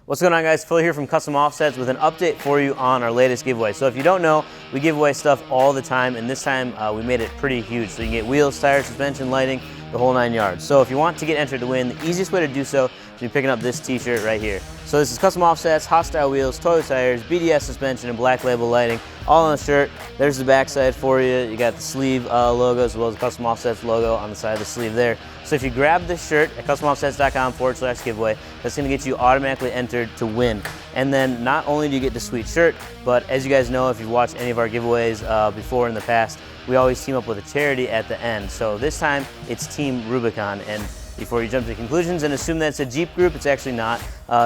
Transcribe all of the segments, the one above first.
What's going on, guys? Phil here from Custom Offsets with an update for you on our latest giveaway. So if you don't know, we give away stuff all the time, and this time we made it pretty huge. So you can get wheels, tires, suspension, lighting, the whole 9 yards. So if you want to get entered to win, the easiest way to do so is be picking up this t-shirt right here. So this is Custom Offsets, hostile wheels, Toyo Tires, BDS Suspension, and black label lighting, all on the shirt. There's the backside for you. You got the sleeve logo as well as the Custom Offsets logo on the side of the sleeve there. So if you grab this shirt at customoffsets.com/giveaway, that's gonna get you automatically entered to win. And then not only do you get the sweet shirt, but as you guys know, if you've watched any of our giveaways before in the past, we always team up with a charity at the end. So this time it's Team Rubicon. And before you jump to conclusions and assume that it's a Jeep group, it's actually not.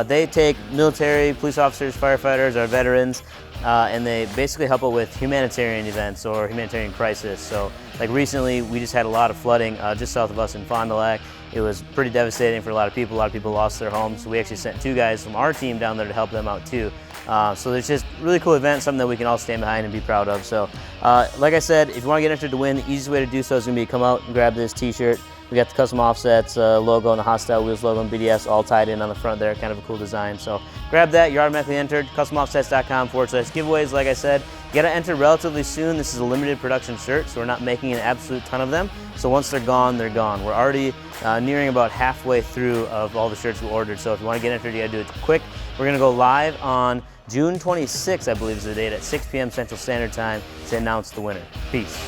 They take military, police officers, firefighters, our veterans, and they basically help out with humanitarian events or humanitarian crisis. So like recently, we just had a lot of flooding just south of us in Fond du Lac. It was pretty devastating for a lot of people. A lot of people lost their homes. So we actually sent 2 guys from our team down there to help them out too. So it's just a really cool event, something that we can all stand behind and be proud of. So like I said, if you want to get entered to win, the easiest way to do so is going to be come out and grab this t-shirt. We got the Custom Offsets logo and the Hostile Wheels logo and BDS all tied in on the front there, kind of a cool design. So grab that, you're automatically entered, customoffsets.com/giveaways. Like I said, you gotta enter relatively soon. This is a limited production shirt, so we're not making an absolute ton of them. So once they're gone, they're gone. We're already nearing about halfway through of all the shirts we ordered. So if you wanna get entered, you gotta do it quick. We're gonna go live on June 26th, I believe is the date, at 6 p.m. Central Standard Time to announce the winner. Peace.